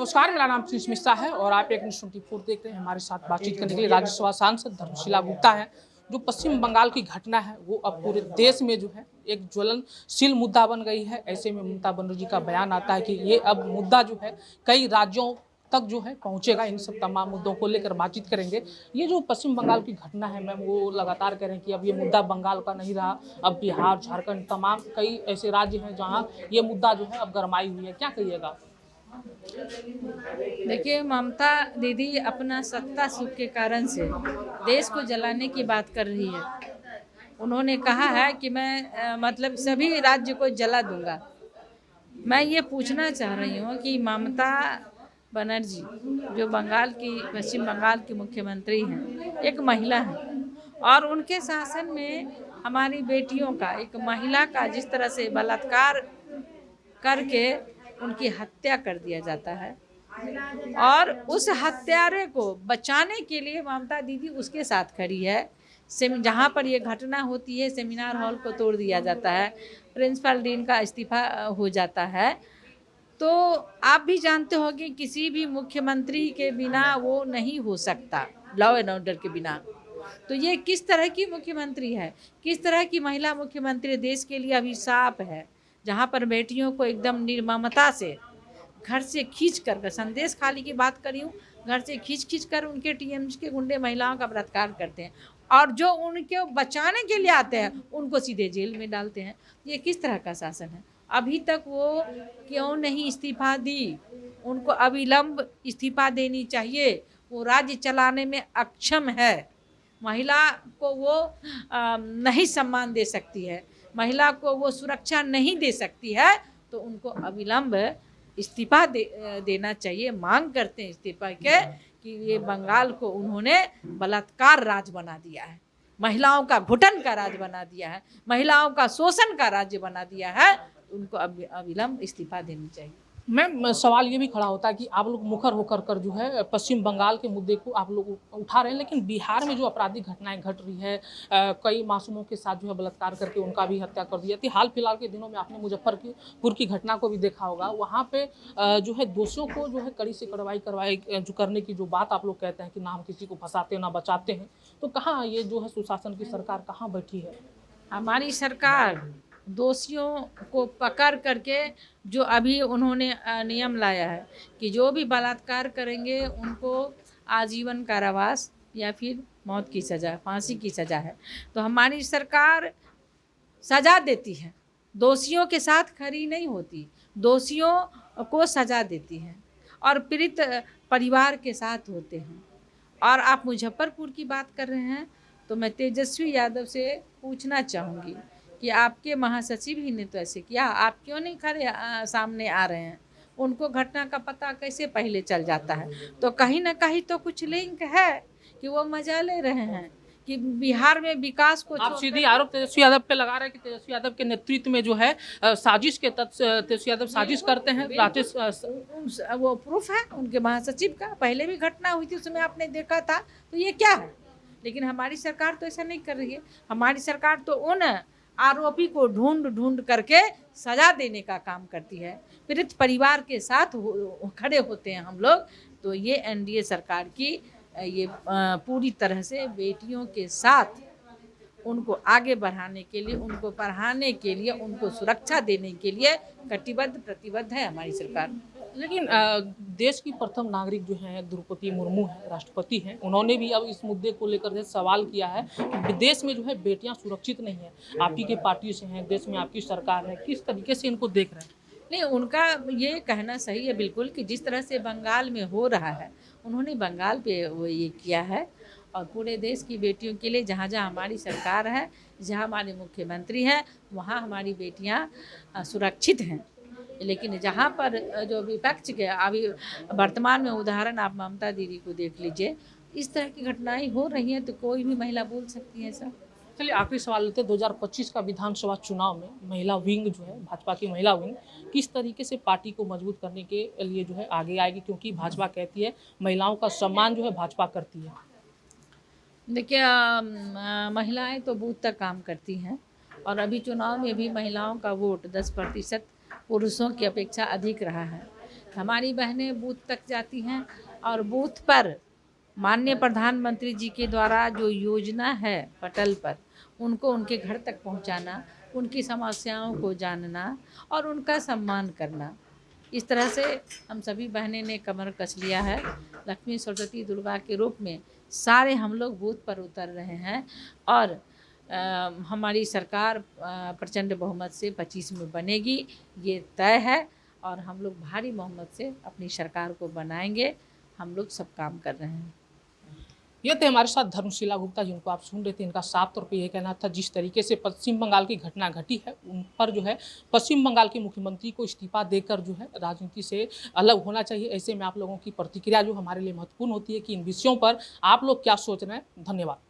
नमस्कार, मेरा नाम प्रिंस मिश्रा है और आप एक न्यूज़ 24 देख रहे हैं। हमारे साथ बातचीत करने के लिए राज्यसभा सांसद धर्मशिला गुप्ता है। जो पश्चिम बंगाल की घटना है वो अब पूरे देश में जो है एक ज्वलनशील मुद्दा बन गई है। ऐसे में ममता बनर्जी का बयान आता है कि ये अब मुद्दा जो है कई राज्यों तक जो है पहुंचेगा। इन सब तमाम मुद्दों को लेकर बातचीत करेंगे। ये जो पश्चिम बंगाल की घटना है मैम, वो लगातार कह रहे हैं कि अब ये मुद्दा बंगाल का नहीं रहा, अब बिहार, झारखंड, तमाम कई ऐसे राज्य हैं जहाँ ये मुद्दा जो है अब गरमाई हुई है। क्या कहिएगा? देखिए, ममता दीदी अपना सत्ता सुख के कारण से देश को जलाने की बात कर रही है। उन्होंने कहा है कि मैं मतलब सभी राज्य को जला दूंगा। मैं ये पूछना चाह रही हूँ कि ममता बनर्जी जो पश्चिम बंगाल की मुख्यमंत्री हैं, एक महिला हैं और उनके शासन में हमारी बेटियों का, एक महिला का जिस तरह से बलात्कार करके उनकी हत्या कर दिया जाता है और उस हत्यारे को बचाने के लिए ममता दीदी उसके साथ खड़ी है। जहाँ पर ये घटना होती है सेमिनार हॉल को तोड़ दिया जाता है, प्रिंसिपल डीन का इस्तीफा हो जाता है। तो आप भी जानते हो कि किसी भी मुख्यमंत्री के बिना वो नहीं हो सकता, लॉ एंड ऑर्डर के बिना। तो ये किस तरह की मुख्यमंत्री है, किस तरह की महिला मुख्यमंत्री देश के लिए अभिशाप है, जहाँ पर बेटियों को एकदम निर्ममता से घर से खींच कर, संदेश खाली की बात करी हूँ, घर से खींच कर उनके टीएमसी के गुंडे महिलाओं का बलात्कार करते हैं और जो उनके बचाने के लिए आते हैं उनको सीधे जेल में डालते हैं। ये किस तरह का शासन है? अभी तक वो क्यों नहीं इस्तीफा दी? उनको अविलंब इस्तीफा देनी चाहिए। वो राज्य चलाने में अक्षम है। महिला को वो नहीं सम्मान दे सकती है, महिला को वो सुरक्षा नहीं दे सकती है, तो उनको अविलंब इस्तीफा देना चाहिए। मांग करते हैं इस्तीफा के कि ये बंगाल को उन्होंने बलात्कार राज बना दिया है, महिलाओं का घुटन का राज बना दिया है, महिलाओं का शोषण का राज्य बना दिया है। उनको अविलंब इस्तीफा देनी चाहिए। मैम, सवाल ये भी खड़ा होता है कि आप लोग मुखर होकर कर जो है पश्चिम बंगाल के मुद्दे को आप लोग उठा रहे हैं, लेकिन बिहार में जो आपराधिक घटनाएं घट रही है, कई मासूमों के साथ जो है बलात्कार करके उनका भी हत्या कर दी जाती है। हाल फिलहाल के दिनों में आपने मुजफ्फरपुर की घटना को भी देखा होगा। वहाँ पे जो है दोषियों को जो है कड़ी से कार्रवाई जो करने की जो बात आप लोग कहते हैं कि ना हम किसी को फंसाते ना बचाते हैं, तो कहाँ ये जो है सुशासन की सरकार कहाँ बैठी है? हमारी सरकार दोषियों को पकड़ करके, जो अभी उन्होंने नियम लाया है कि जो भी बलात्कार करेंगे उनको आजीवन कारावास या फिर मौत की सज़ा, फांसी की सज़ा है। तो हमारी सरकार सज़ा देती है, दोषियों के साथ खड़ी नहीं होती, दोषियों को सज़ा देती है और पीड़ित परिवार के साथ होते हैं। और आप मुजफ्फरपुर की बात कर रहे हैं, तो मैं तेजस्वी यादव से पूछना चाहूँगी कि आपके महासचिव ही ने तो ऐसे किया, आप क्यों नहीं खड़े सामने आ रहे हैं? उनको घटना का पता कैसे पहले चल जाता है? तो कहीं ना कहीं तो कुछ लिंक है कि वो मजा ले रहे हैं कि बिहार में विकास को। आप सीधी आरोप तेजस्वी यादव पे लगा रहे हैं कि तेजस्वी यादव के नेतृत्व में जो है साजिश के तहत तेजस्वी यादव साजिश करते हैं। राजेश, वो प्रूफ है उनके महासचिव का, पहले भी घटना हुई थी उसमें आपने देखा था। तो ये क्या है? लेकिन हमारी सरकार तो ऐसा नहीं कर रही है। हमारी सरकार तो उन आरोपी को ढूंढ करके सजा देने का काम करती है। पीड़ित परिवार के साथ खड़े होते हैं हम लोग। तो ये एनडीए सरकार की ये पूरी तरह से बेटियों के साथ उनको आगे बढ़ाने के लिए, उनको पढ़ाने के लिए, उनको सुरक्षा देने के लिए प्रतिबद्ध है हमारी सरकार। लेकिन देश की प्रथम नागरिक जो है द्रौपदी मुर्मू है, राष्ट्रपति हैं, उन्होंने भी अब इस मुद्दे को लेकर जो सवाल किया है कि देश में जो है बेटियां सुरक्षित नहीं है। आप ही के पार्टी से हैं, देश में आपकी सरकार है, किस तरीके से इनको देख रहे हैं? नहीं, उनका ये कहना सही है बिल्कुल कि जिस तरह से बंगाल में हो रहा है, उन्होंने बंगाल पे वो ये किया है और पूरे देश की बेटियों के लिए जहाँ जहाँ हमारी सरकार है, जहाँ हमारे मुख्यमंत्री हैं, वहाँ हमारी बेटियाँ सुरक्षित हैं। लेकिन जहाँ पर जो विपक्ष के अभी वर्तमान में उदाहरण आप ममता दीदी को देख लीजिए, इस तरह की घटनाएं हो रही हैं तो कोई भी महिला बोल सकती है सर। चलिए आखिरी सवाल लेते हैं। 2025 का विधानसभा चुनाव में महिला विंग जो है, भाजपा की महिला विंग किस तरीके से पार्टी को मजबूत करने के लिए जो है आगे आएगी, क्योंकि भाजपा कहती है महिलाओं का सम्मान जो है भाजपा करती है? देखिए, महिलाएं तो बूथ तक काम करती हैं और अभी चुनाव में भी महिलाओं का वोट 10% पुरुषों की अपेक्षा अधिक रहा है। हमारी बहनें बूथ तक जाती हैं और बूथ पर माननीय प्रधानमंत्री जी के द्वारा जो योजना है पटल पर, उनको उनके घर तक पहुंचाना, उनकी समस्याओं को जानना और उनका सम्मान करना, इस तरह से हम सभी बहनें ने कमर कस लिया है। लक्ष्मी सरस्वती दुर्गा के रूप में सारे हम लोग बूथ पर उतर रहे हैं और हमारी सरकार प्रचंड बहुमत से 25 में बनेगी, ये तय है और हम लोग भारी बहुमत से अपनी सरकार को बनाएंगे। हम लोग सब काम कर रहे हैं। ये थे हमारे साथ धर्मशिला गुप्ता, जिनको आप सुन रहे थे। इनका साफ तौर पे ये कहना था, जिस तरीके से पश्चिम बंगाल की घटना घटी है उन पर जो है पश्चिम बंगाल के मुख्यमंत्री को इस्तीफा देकर जो है राजनीति से अलग होना चाहिए। ऐसे में आप लोगों की प्रतिक्रिया जो हमारे लिए महत्वपूर्ण होती है कि इन विषयों पर आप लोग क्या सोच रहे हैं। धन्यवाद।